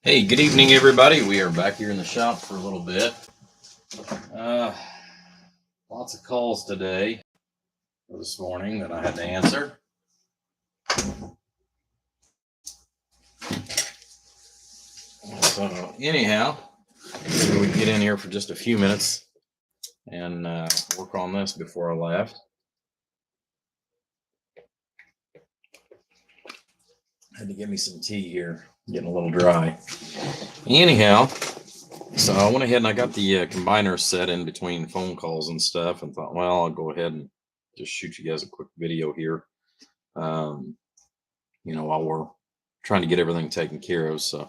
Hey, good evening, everybody. We are back here in the shop for a little bit. Uh, Lots of calls today or this morning that I had to answer. So, anyhow, maybe we can get in here for just a few minutes and work on this before I left. Had to get me some tea here, getting a little dry. Anyhow, so I went ahead and I got the combiner set in between phone calls and stuff, and thought, well, I'll go ahead and just shoot you guys a quick video here. While we're trying to get everything taken care of. So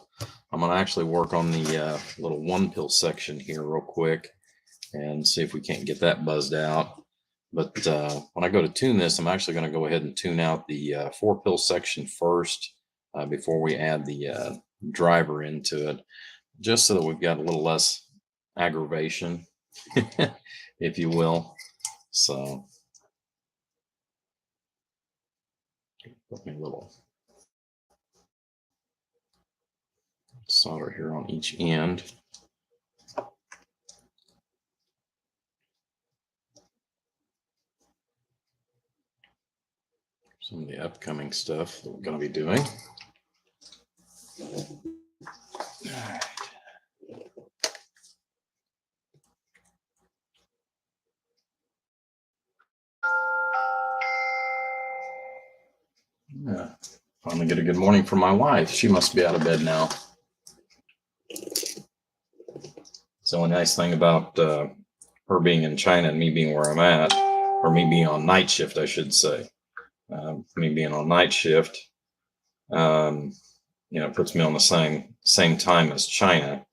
I'm going to actually work on the little one pill section here real quick and see if we can't get that buzzed out. But when I go to tune this, I'm actually going to go ahead and tune out the 4-pill section first before we add the driver into it, just so that we've got a little less aggravation, if you will. So put me a little solder here on each end. Some of the upcoming stuff that we're going to be doing. Yeah, finally get a good morning from my wife. She must be out of bed now. It's the only nice thing about her being in China and me being where I'm at, or me being on night shift, I should say. Me being on night shift, puts me on the same time as China.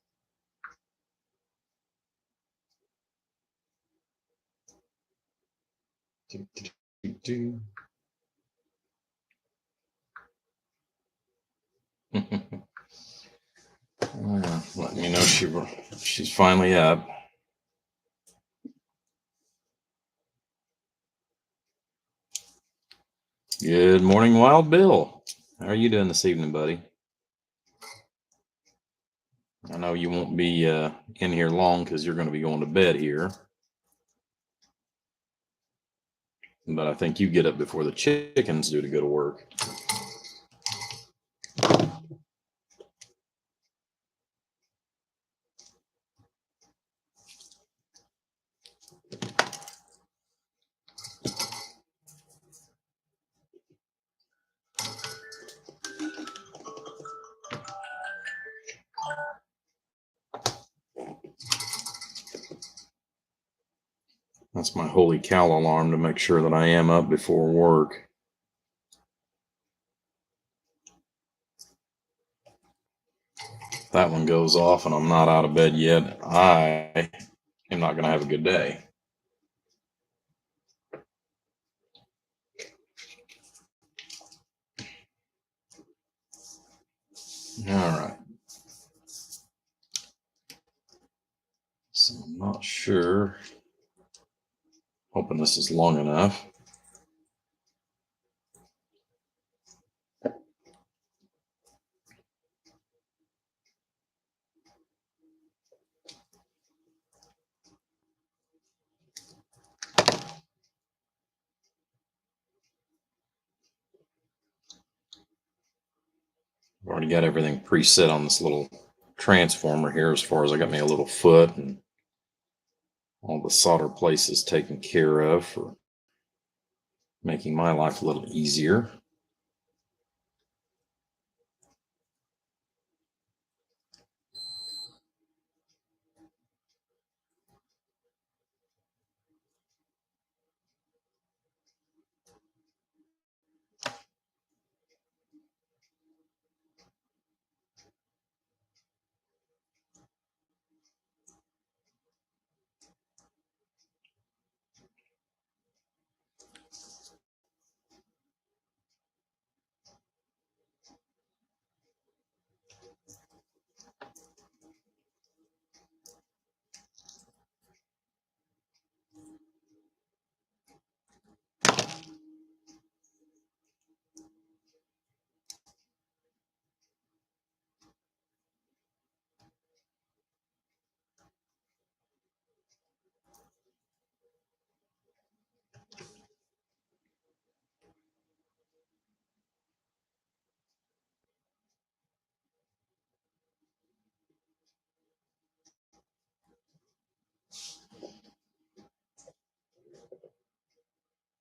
Let me know she's finally up. Good morning, Wild Bill. How are you doing this evening, buddy? I know you won't be in here long because you're going to be going to bed here. But I think you get up before the chickens do to go to work. That's my holy cow alarm to make sure that I am up before work. That one goes off and I'm not out of bed yet, I am not going to have a good day. All right. So I'm not sure. Hoping this is long enough. I've already got everything preset on this little transformer here, as far as I got me a little foot and all the solder places taken care of for making my life a little easier.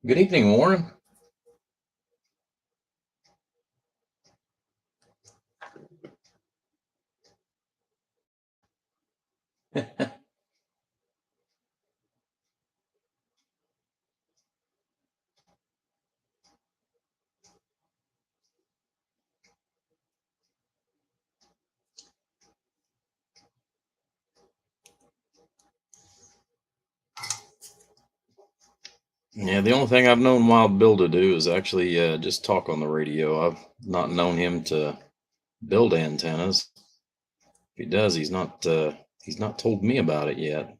Good evening, Warren. Yeah, the only thing I've known Wild Bill to do is actually just talk on the radio. I've not known him to build antennas. If he does, he's not told me about it yet.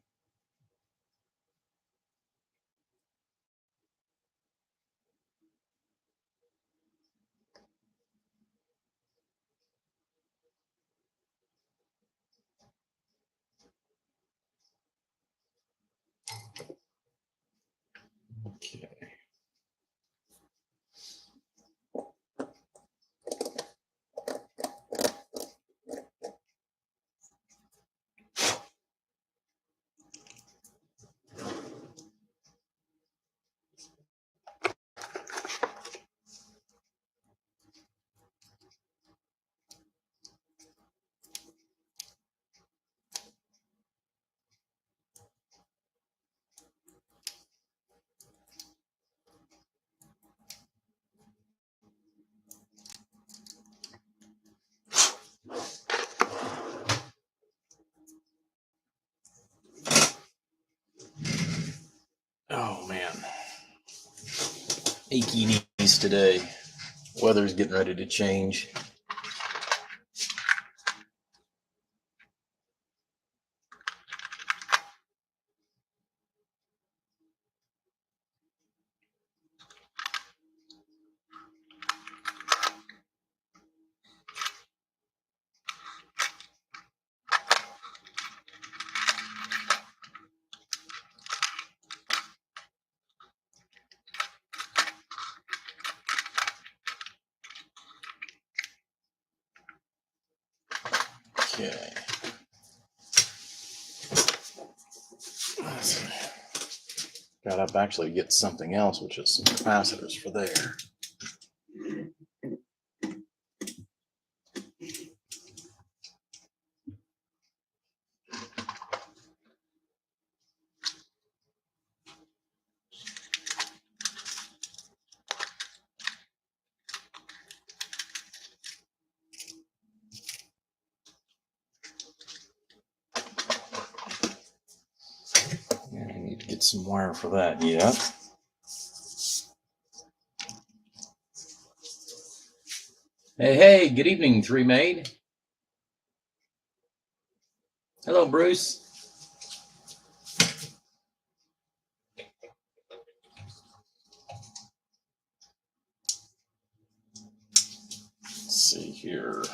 Okay. Oh man, achy knees today. Weather's getting ready to change. Okay. Got up actually to get something else, which is some capacitors for there. I need to get some wire for that yet. Hey, good evening, Three Maid. Hello, Bruce. Let's see here.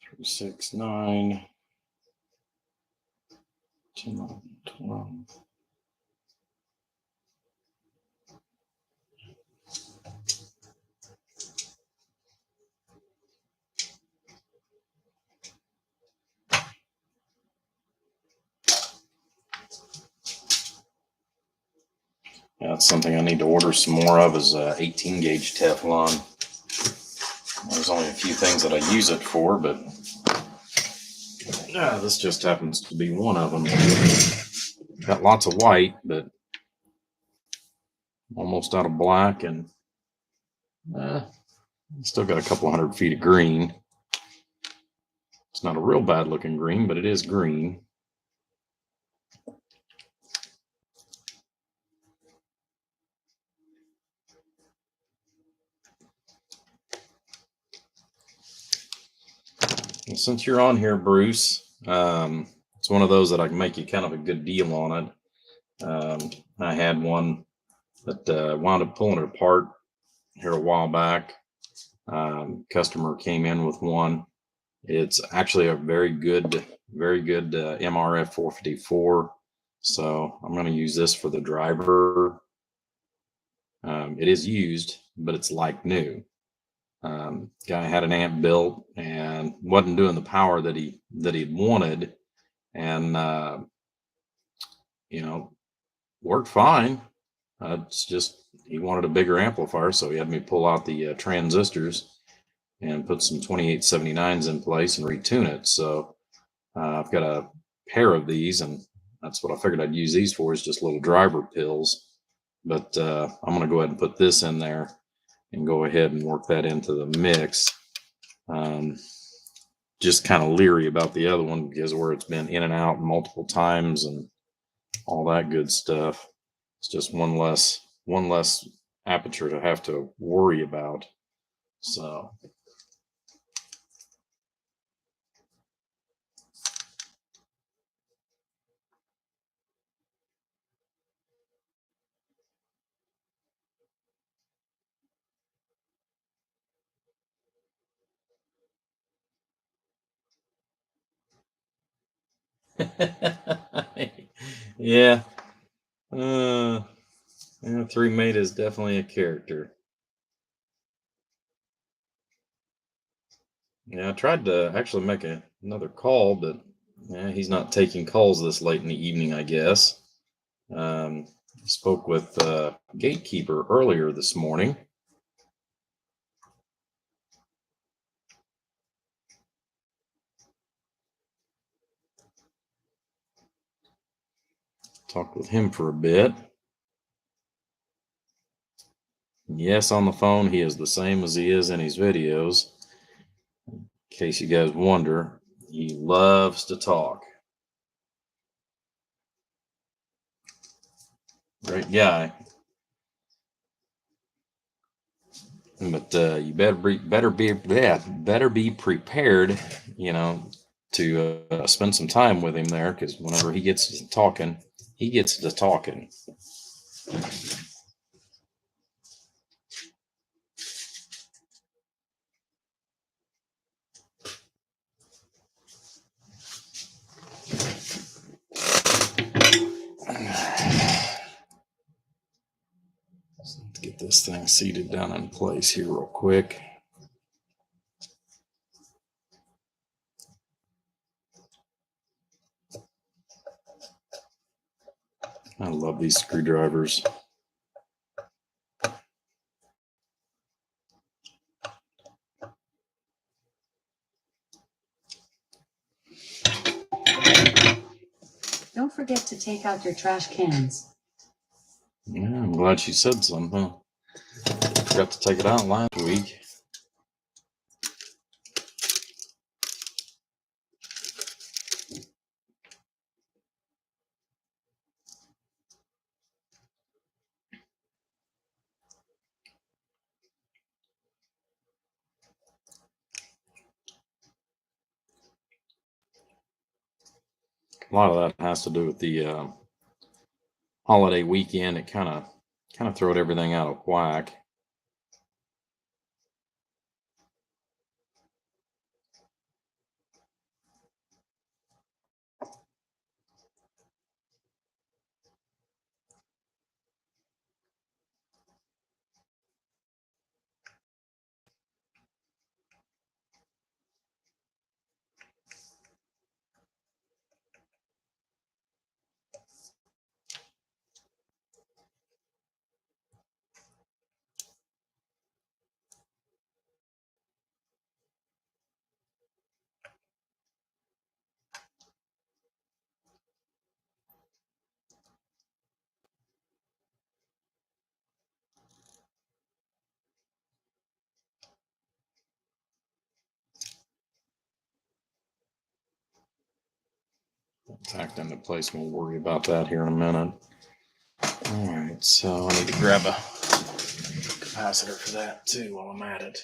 369, 10, 12. Yeah, that's something I need to order some more of is 18 gauge Teflon. There's only a few things that I use it for, but this just happens to be one of them. Got lots of white, but almost out of black, and still got a couple 100 feet of green. It's not a real bad looking green, but it is green. And since you're on here, Bruce, it's one of those that I can make you kind of a good deal on it. I had one that wound up pulling it apart here a while back. Customer came in with one. It's actually a very good MRF 454. So I'm going to use this for the driver. It is used, but it's like new. Guy had an amp built and wasn't doing the power that he wanted, and you know, worked fine. It's just he wanted a bigger amplifier, so he had me pull out the transistors and put some 2879s in place and retune it. So I've got a pair of these, and that's what I figured I'd use these for, is just little driver pills. But I'm going to go ahead and put this in there and go ahead and work that into the mix. Just kind of leery about the other one because where it's been in and out multiple times and all that good stuff. It's just one less aperture to have to worry about. So yeah, yeah, Three Mate is definitely a character. Yeah, I tried to actually make another call, but yeah, he's not taking calls this late in the evening, I guess. Spoke with Gatekeeper earlier this morning. Talked with him for a bit. Yes, on the phone, he is the same as he is in his videos. In case you guys wonder, he loves to talk. Great guy. But you better be prepared, to spend some time with him there, because whenever he gets to talking, he gets to talking. Let's get this thing seated down in place here real quick. I love these screwdrivers. Don't forget to take out your trash cans. Yeah, I'm glad she said something. Forgot to take it out last week. A lot of that has to do with the holiday weekend. It kind of throwed everything out of whack. Tacked into place. We'll worry about that here in a minute. All right, so I need to grab a capacitor for that too while I'm at it.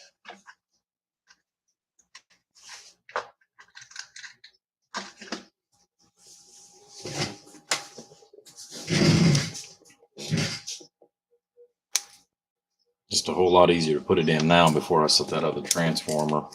Just a whole lot easier to put it in now before I set that other transformer.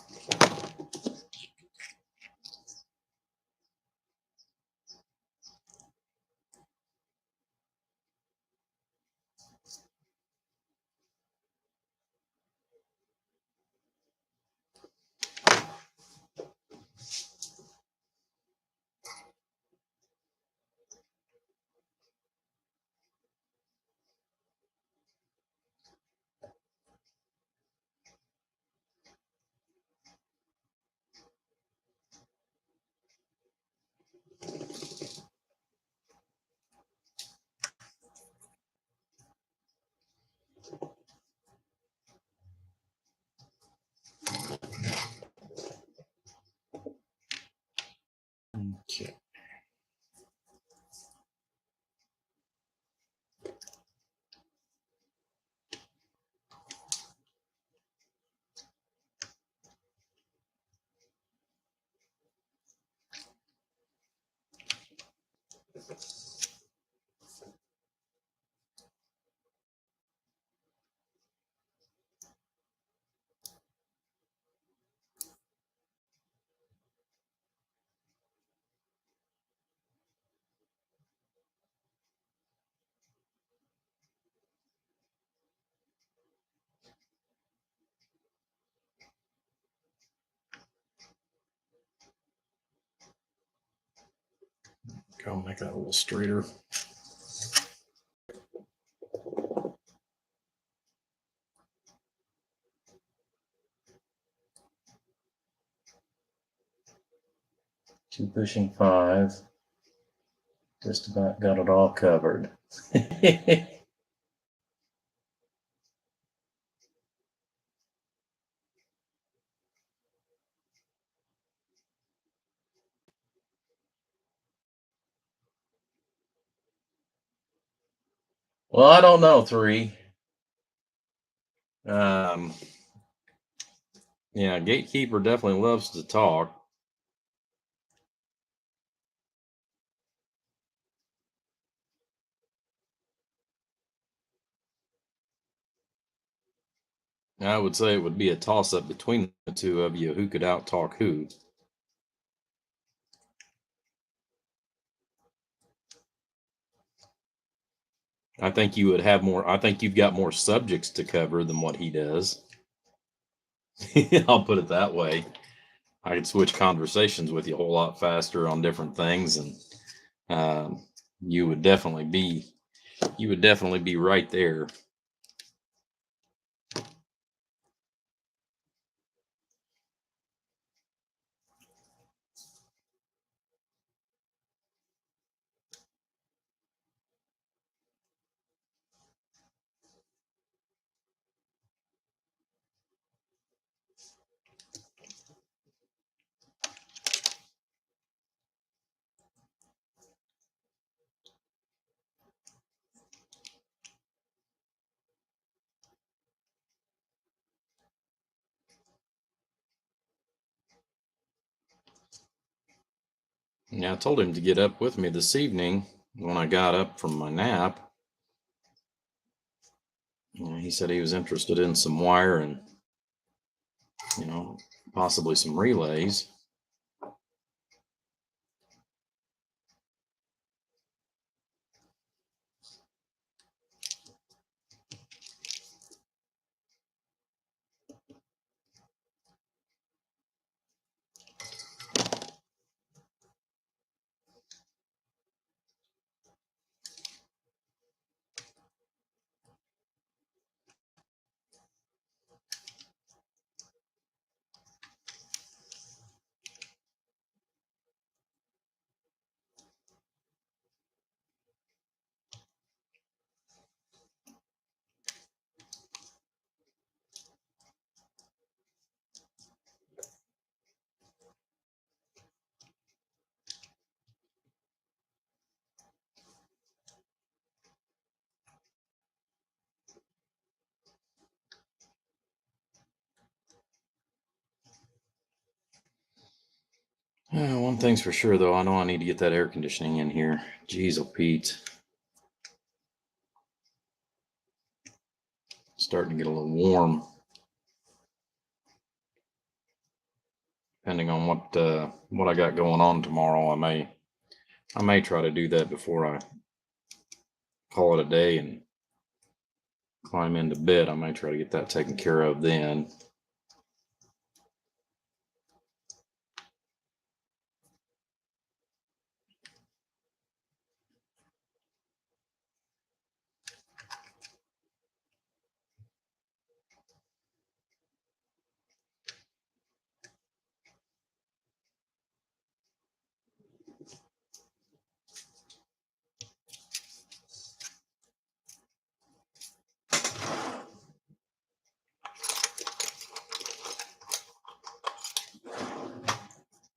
Go make that a little straighter. Two pushing 5. Just about got it all covered. Well, I don't know, 3. Yeah, Gatekeeper definitely loves to talk. I would say it would be a toss-up between the two of you, who could out-talk who. I think you would have more. I think you've got more subjects to cover than what he does. I'll put it that way. I could switch conversations with you a whole lot faster on different things, and you would definitely be right there. Yeah, I told him to get up with me this evening when I got up from my nap. He said he was interested in some wire and, possibly some relays. One thing's for sure, though. I know I need to get that air conditioning in here. Jeez, oh Pete. Starting to get a little warm. Depending on what I got going on tomorrow, I may try to do that before I call it a day and climb into bed. I may try to get that taken care of then.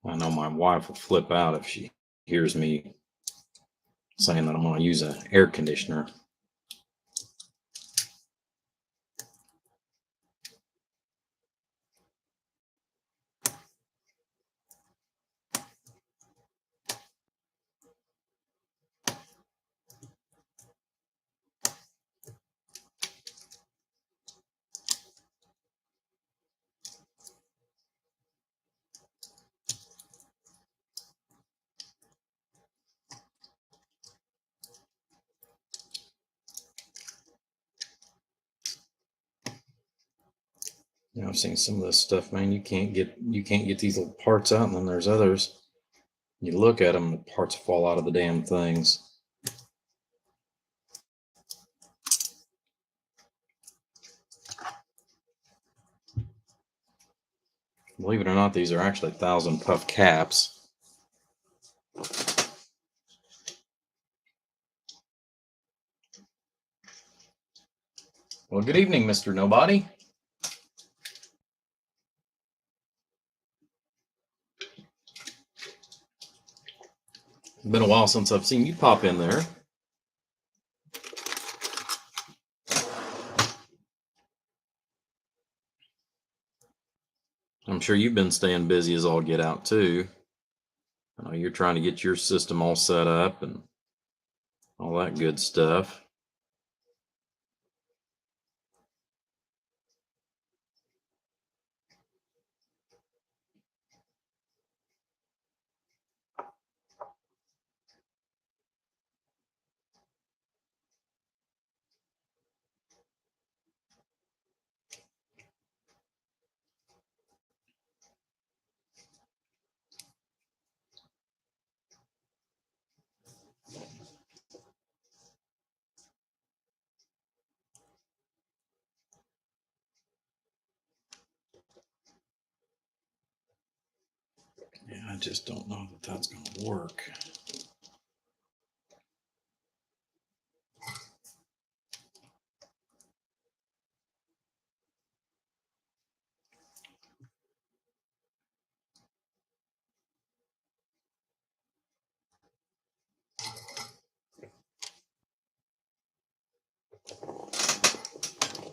I know my wife will flip out if she hears me saying that I'm going to use an air conditioner. You know, I've seen some of this stuff, man. You can't get these little parts out, and then there's others. You look at them, the parts fall out of the damn things. Believe it or not, these are actually 1,000 puff caps. Well, good evening, Mr. Nobody. Been a while since I've seen you pop in there. I'm sure you've been staying busy as all get out too. I know you're trying to get your system all set up and all that good stuff. Yeah, I just don't know that that's going to work. I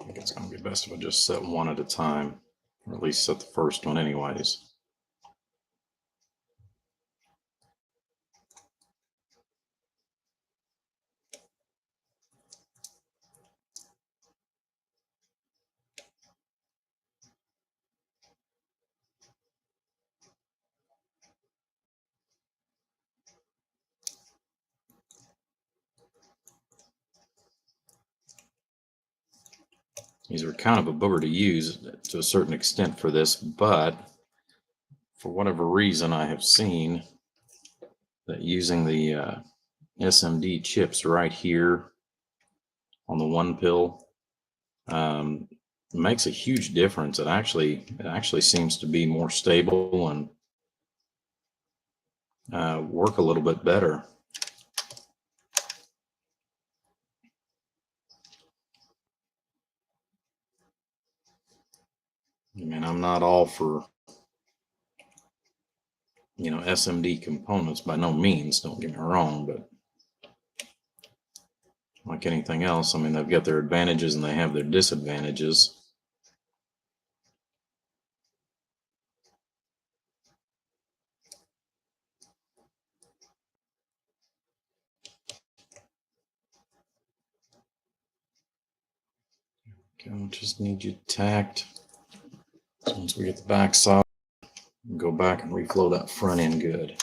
think it's going to be best if I just set one at a time, or at least set the first one anyways. These are kind of a booger to use to a certain extent for this, but for whatever reason, I have seen that using the SMD chips right here on the one pill makes a huge difference. It actually seems to be more stable and work a little bit better. I mean, I'm not all for, SMD components by no means, don't get me wrong, but like anything else, I mean, they've got their advantages and they have their disadvantages. Okay, I'll just need you tacked. Once we get the back solid, go back and reflow that front end good.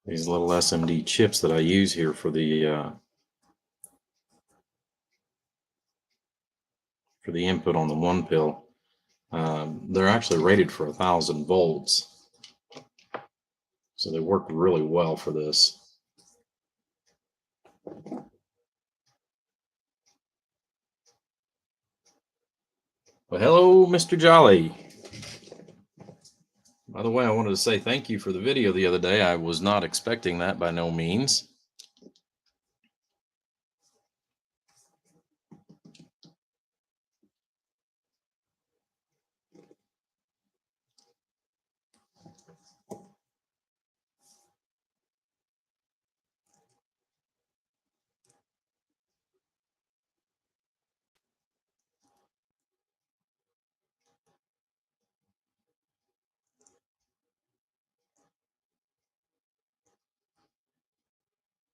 These little SMD chips that I use here for the input on the one pill, they're actually rated for 1,000 volts, so they work really well for this. Well, hello, Mr. Jolly. By the way, I wanted to say thank you for the video the other day. I was not expecting that by no means.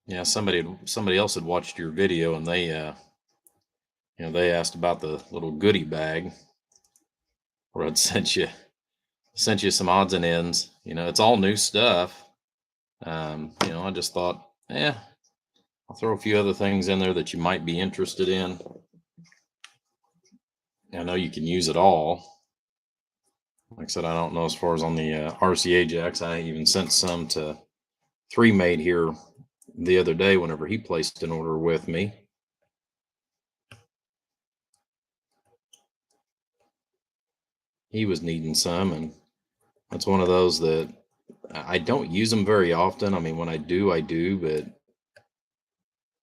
Yeah, somebody else had watched your video, and they asked about the little goodie bag where I'd sent you some odds and ends. It's all new stuff. I just thought, I'll throw a few other things in there that you might be interested in. I know you can use it all. Like I said, I don't know as far as on the RCA jacks. I even sent some to 3Mate here the other day whenever he placed an order with me. He was needing some, and that's one of those that I don't use them very often. I mean, when I do, but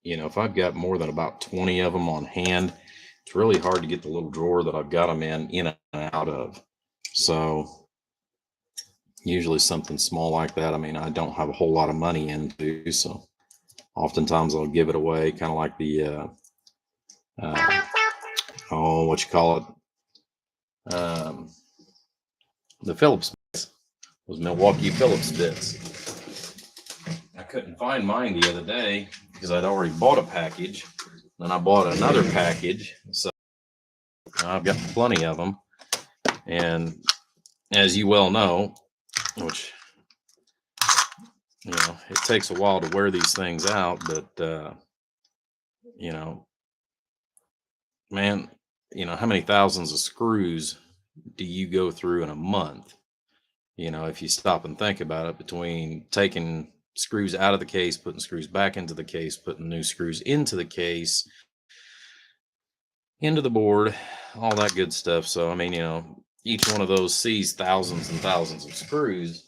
if I've got more than about 20 of them on hand, it's really hard to get the little drawer that I've got them in and out of. So usually something small like that, I mean, I don't have a whole lot of money into, so oftentimes I'll give it away, kind of like the the Phillips bits, those Milwaukee Phillips bits. I couldn't find mine the other day because I'd already bought a package. Then I bought another package, so I've got plenty of them. And as you well know, which it takes a while to wear these things out, but man, how many thousands of screws do you go through in a month? If you stop and think about it, between taking screws out of the case, putting screws back into the case, putting new screws into the case, into the board, all that good stuff. So, I mean, each one of those sees thousands and thousands of screws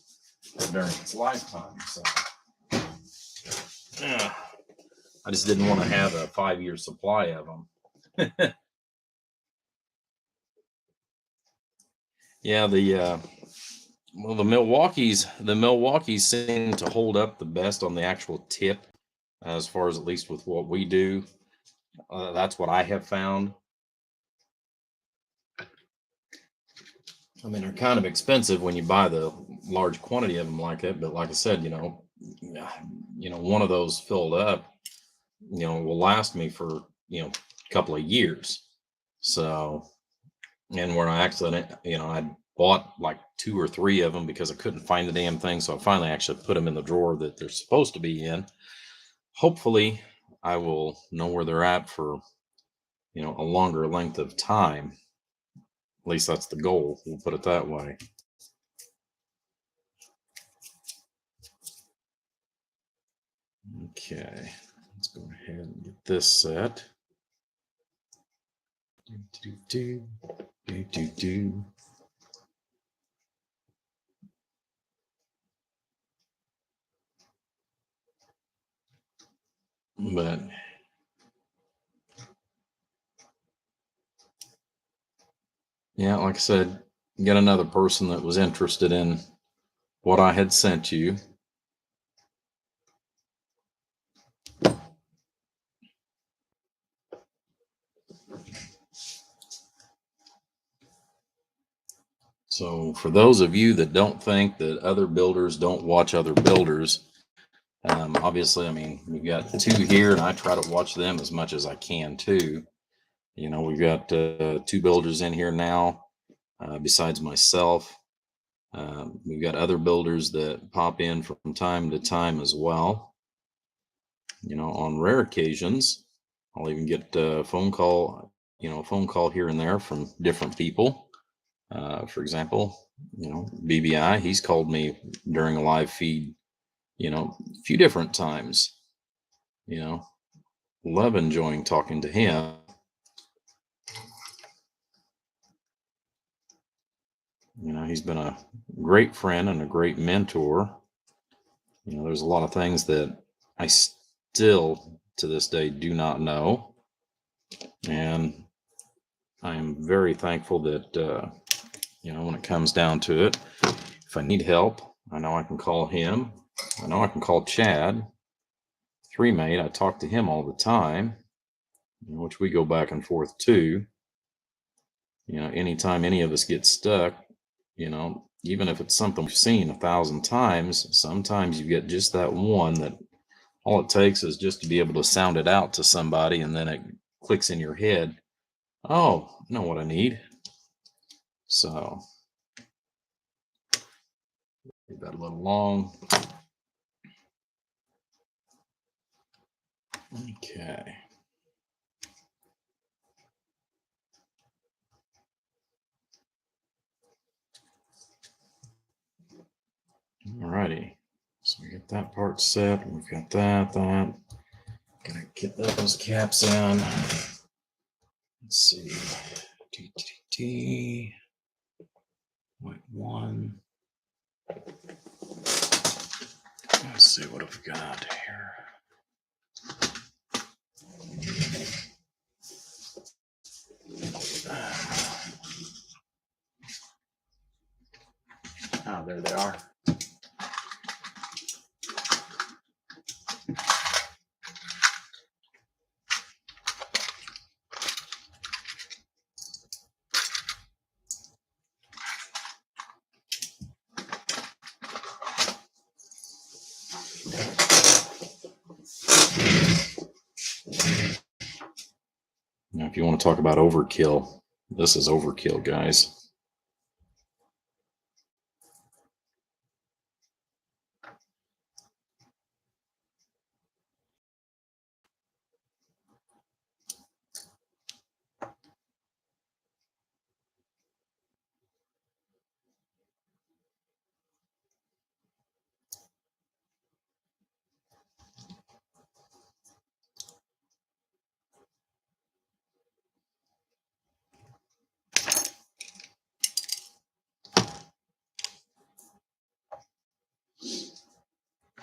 during its lifetime. So, I just didn't want to have a 5-year supply of them. Yeah, the Milwaukee's seem to hold up the best on the actual tip, as far as at least with what we do. That's what I have found. I mean, they're kind of expensive when you buy the large quantity of them like that, but like I said, one of those filled up, will last me for a couple of years. So, and where I actually, I bought like 2 or 3 of them because I couldn't find the damn thing, so I finally actually put them in the drawer that they're supposed to be in. Hopefully, I will know where they're at for a longer length of time. At least that's the goal. We'll put it that way. Okay, let's go ahead and get this set. But yeah, like I said, get another person that was interested in what I had sent you. So for those of you that don't think that other builders don't watch other builders, obviously, I mean, we've got 2 here, and I try to watch them as much as I can too. We've got 2 builders in here now, besides myself. We've got other builders that pop in from time to time as well. On rare occasions, I'll even get a phone call here and there from different people. For example, BBI, he's called me during a live feed, a few different times. Love enjoying talking to him. He's been a great friend and a great mentor. There's a lot of things that I still to this day do not know. And I am very thankful that, when it comes down to it, if I need help, I know I can call him. I know I can call Chad. 3Mate, I talk to him all the time, which we go back and forth too. Anytime any of us get stuck, even if it's something we've seen 1,000 times, sometimes you get just that one that all it takes is just to be able to sound it out to somebody, and then it clicks in your head. Oh, I know what I need. So leave that a little long. Okay. Alrighty. So we got that part set. We've got that. Gonna get those caps in. Let's see. DTT. 0.1. Let's see what I've got here. Oh, there they are. Now, if you want to talk about overkill, this is overkill, guys.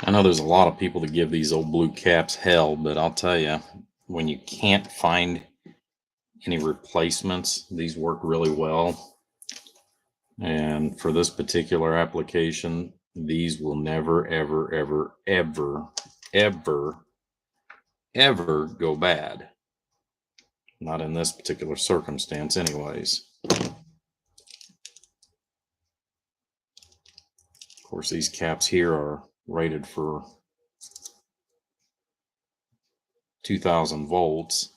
I know there's a lot of people that give these old blue caps hell, but I'll tell you, when you can't find any replacements, these work really well. And for this particular application, these will never, ever, ever, ever, ever, ever go bad. Not in this particular circumstance, anyways. Of course, these caps here are rated for 2000 volts.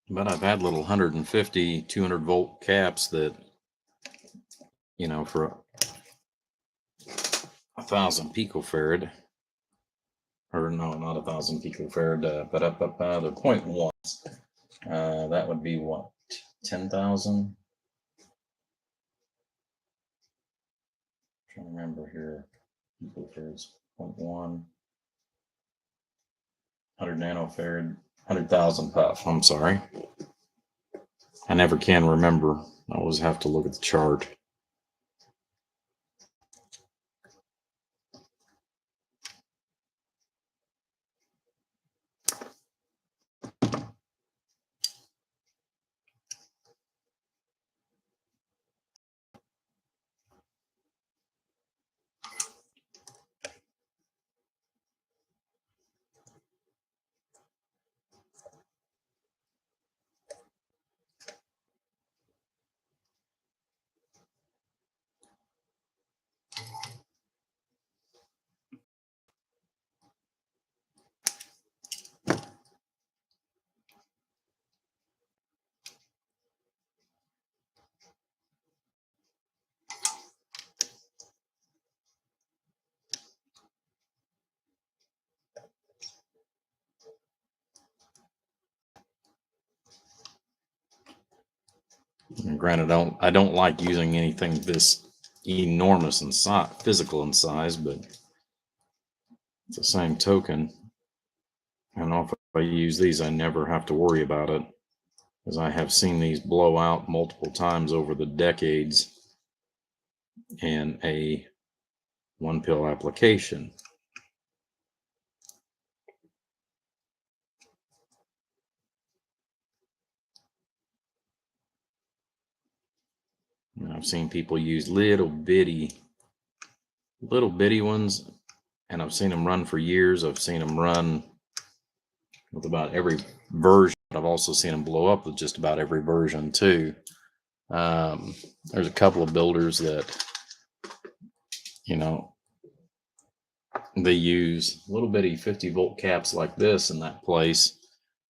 But I've had little 150, 200 volt caps that, you know, for 1,000 picofarad, or no, not 1,000 picofarad, but they're 0.1. That would be what, 10,000? Trying to remember here. Picofarads, 0.1. 100 nanofarad, 100,000 puff. I'm sorry. I never can remember. I always have to look at the chart. And granted, I don't like using anything this enormous in size, physical in size, but it's the same token. And if I use these, I never have to worry about it, as I have seen these blow out multiple times over the decades in a one pill application. And I've seen people use little bitty ones, and I've seen them run for years. I've seen them run with about every version. I've also seen them blow up with just about every version too. There's a couple of builders that, you know, they use little bitty 50-volt caps like this in that place.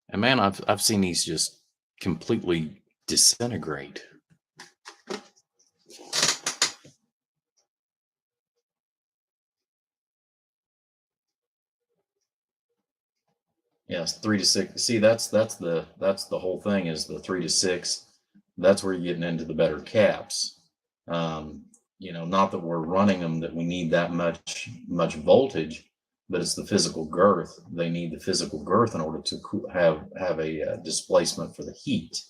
And man, I've seen these just completely disintegrate. Yes, 3 to 6. See, that's the whole thing is the 3 to 6. That's where you're getting into the better caps. You know, not that we're running them that we need that much voltage, but it's the physical girth. They need the physical girth in order to have a displacement for the heat.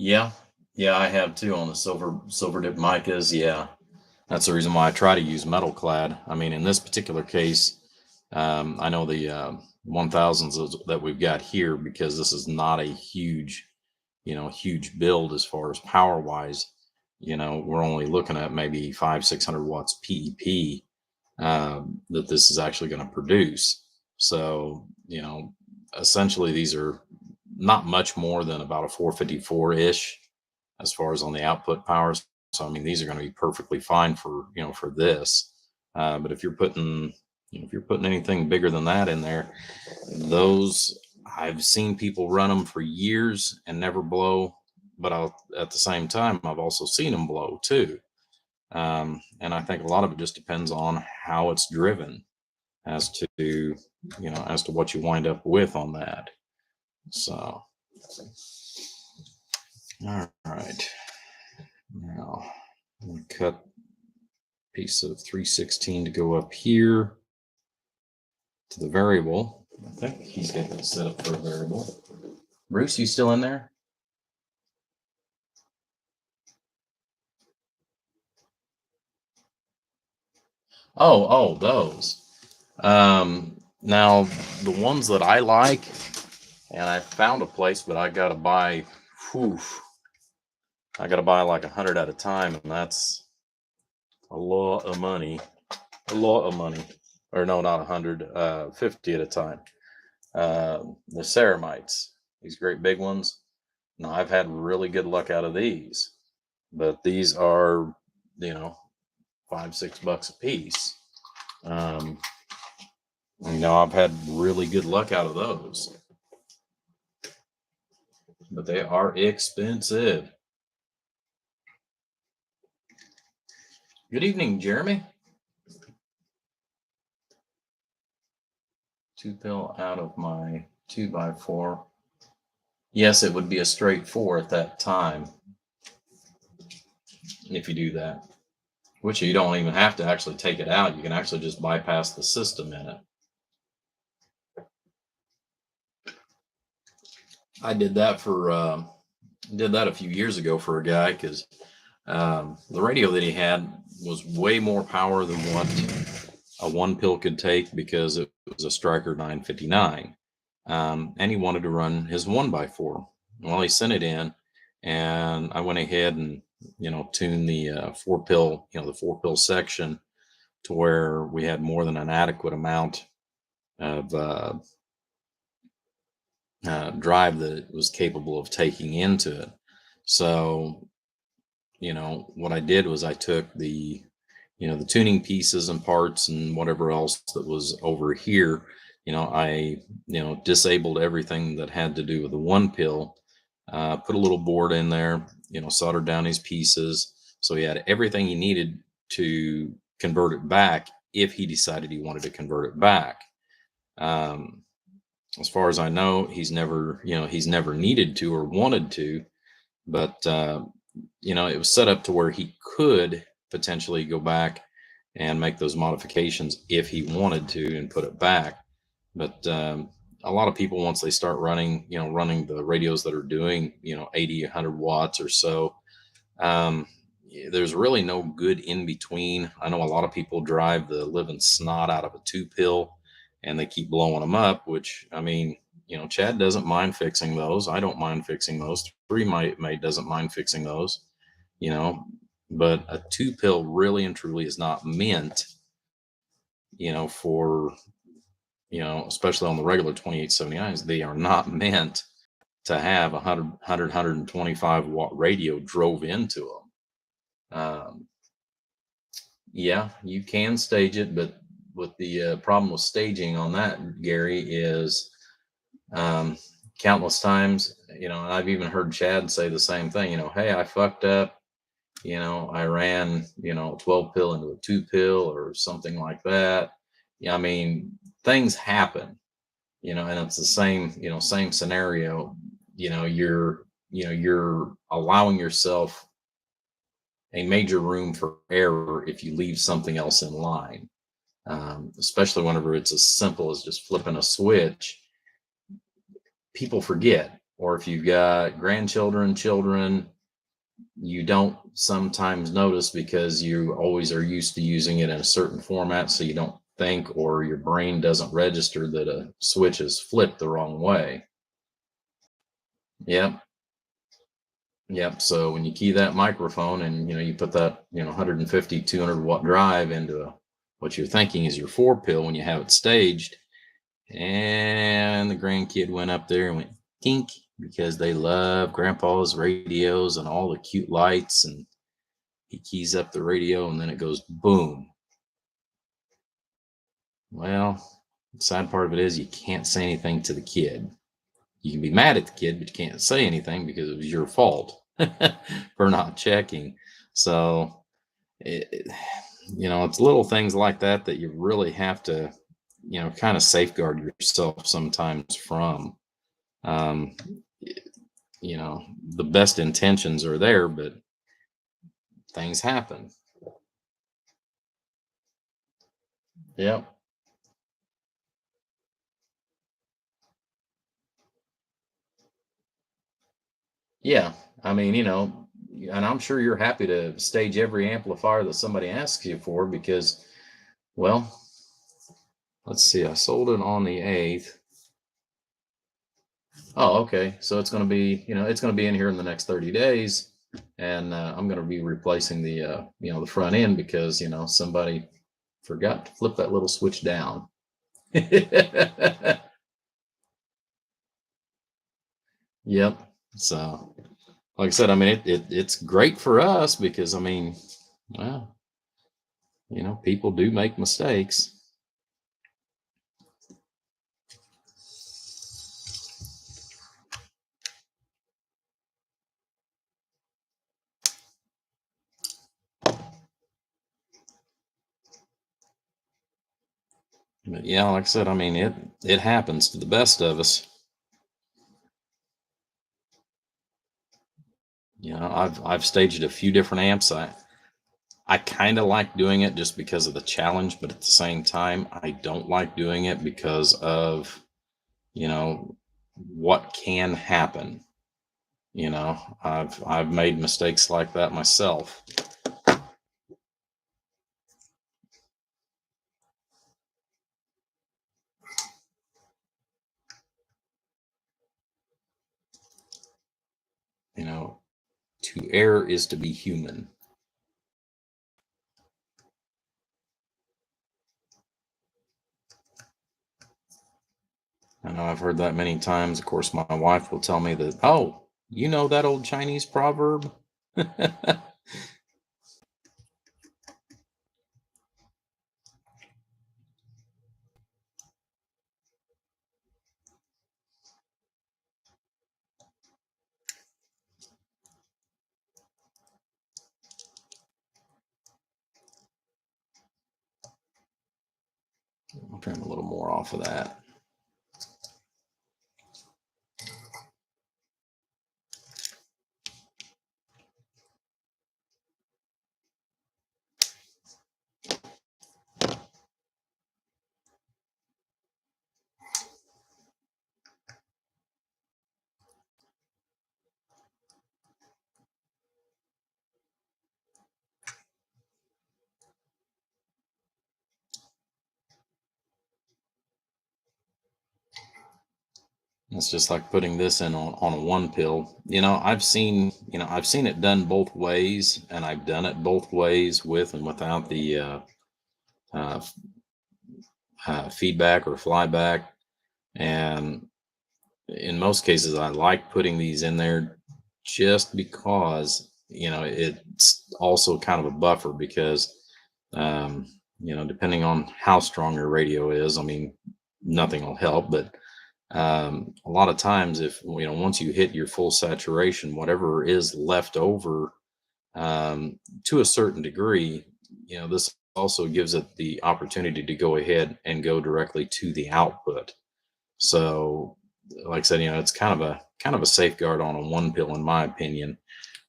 Yeah, yeah, I have too on the silver dip micas. Yeah, that's the reason why I try to use metal clad. I mean, in this particular case, I know the 1000s that we've got here, because this is not a huge, huge build as far as power wise. We're only looking at maybe 500-600 watts PEP that this is actually going to produce. So, essentially these are not much more than about a 454 ish as far as on the output powers. So, I mean, these are going to be perfectly fine for, for this. But if you're putting, anything bigger than that in there, those I've seen people run them for years and never blow. But at the same time, I've also seen them blow too. And I think a lot of it just depends on how it's driven as to, as to what you wind up with on that. So, all right. Now, I'm going to cut a piece of 316 to go up here to the variable. I think he's got that set up for a variable. Bruce, you still in there? Oh, those. Now, the ones that I like, and I found a place, but I got to buy, I got to buy like 100 at a time, and that's a lot of money. A lot of money. Or no, not 100, 50 at a time. The ceramides, these great big ones. Now, I've had really good luck out of these, but these are, $5-6 a piece. I've had really good luck out of those, but they are expensive. Good evening, Jeremy. 2 pill out of my 2x4. Yes, it would be a straight 4 at that time if you do that, which you don't even have to actually take it out. You can actually just bypass the system in it. I did that a few years ago for a guy, because the radio that he had was way more power than what a 1-pill could take, because it was a Stryker 959. And he wanted to run his 1x4. Well, he sent it in, and I went ahead and, tuned the 4-pill, the 4-pill section to where we had more than an adequate amount of drive that it was capable of taking into it. So, what I did was I took the, the tuning pieces and parts and whatever else that was over here. I, disabled everything that had to do with the 1-pill, put a little board in there, soldered down his pieces. So he had everything he needed to convert it back if he decided he wanted to convert it back. As far as I know, he's never needed to or wanted to, but, it was set up to where he could potentially go back and make those modifications if he wanted to and put it back. But a lot of people, once they start running the radios that are doing, 80, 100 watts or so, there's really no good in between. I know a lot of people drive the living snot out of a 2-pill and they keep blowing them up, which, I mean, Chad doesn't mind fixing those. I don't mind fixing those. Three mate doesn't mind fixing those. You know, but a two pill really and truly is not meant, for especially on the regular 2879s, they are not meant to have a 125 watt radio drove into them. Yeah, you can stage it, but what the problem with staging on that, Gary, is um, countless times, and I've even heard Chad say the same thing, hey, I fucked up, I ran, 12 pill into a two pill or something like that. Yeah, I mean, things happen, and it's the same, same scenario. You're allowing yourself a major room for error if you leave something else in line, especially whenever it's as simple as just flipping a switch. People forget, or if you've got grandchildren, children, you don't sometimes notice because you always are used to using it in a certain format, so you don't think, or your brain doesn't register that a switch is flipped the wrong way. Yep. Yep. So when you key that microphone and you put that 150 200 watt drive into what you're thinking is your four pill when you have it staged, and the grandkid went up there and went tink because they love grandpa's radios and all the cute lights, and he keys up the radio and then it goes boom. Well, the sad part of it is you can't say anything to the kid. You can be mad at the kid, but you can't say anything because it was your fault for not checking. So, it's little things like that that you really have to, kind of safeguard yourself sometimes from. Um, the best intentions are there, but things happen. Yep. Yeah. I mean, and I'm sure you're happy to stage every amplifier that somebody asks you for because, well, let's see, I sold it on the 8th. Oh, okay. So it's going to be, it's going to be in here in the next 30 days. And I'm going to be replacing the, the front end because, somebody forgot to flip that little switch down. Yep. So, like I said, I mean, it's great for us because, I mean, well, people do make mistakes. But yeah, like I said, I mean, it happens to the best of us. I've staged a few different amps. I kind of like doing it just because of the challenge, but at the same time, I don't like doing it because of, what can happen. I've made mistakes like that myself. To err is to be human. I know I've heard that many times. Of course, my wife will tell me that, oh, you know that old Chinese proverb? I'll turn a little more off of that. It's just like putting this in on a one pill. I've seen it done both ways, and I've done it both ways with and without the uh, feedback or flyback. And in most cases, I like putting these in there just because, it's also kind of a buffer because, depending on how strong your radio is, I mean, nothing will help, but a lot of times if, once you hit your full saturation, whatever is left over, to a certain degree, this also gives it the opportunity to go ahead and go directly to the output. So, like I said, it's kind of a safeguard on a one pill, in my opinion.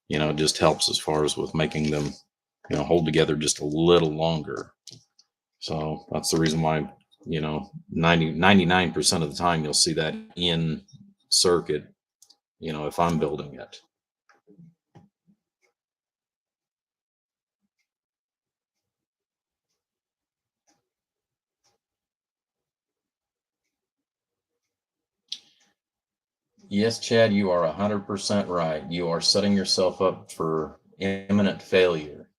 It just helps as far as with making them, hold together just a little longer. So that's the reason why, 99% of the time you'll see that in circuit, if I'm building it. Yes, Chad, you are 100% right. You are setting yourself up for imminent failure.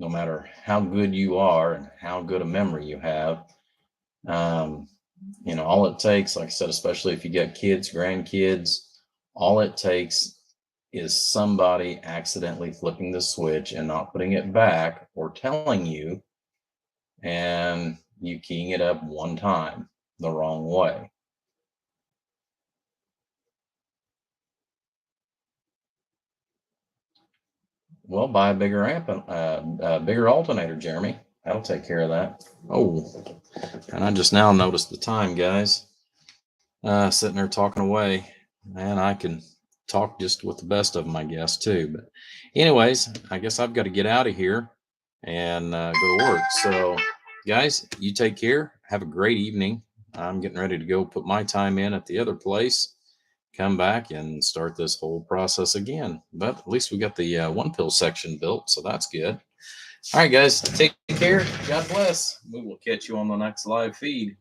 No matter how good you are and how good a memory you have, all it takes, like I said, especially if you get kids, grandkids, all it takes is somebody accidentally flipping the switch and not putting it back or telling you, and you keying it up one time the wrong way. Well, buy a bigger amp, bigger alternator, Jeremy. That'll take care of that. Oh, and I just now noticed the time, guys. Sitting there talking away, and I can talk just with the best of them, I guess, too. But anyways, I guess I've got to get out of here and go to work. So, guys, you take care. Have a great evening. I'm getting ready to go put my time in at the other place, come back and start this whole process again. But at least we got the one pill section built, so that's good. All right, guys, take care. God bless. We will catch you on the next live feed.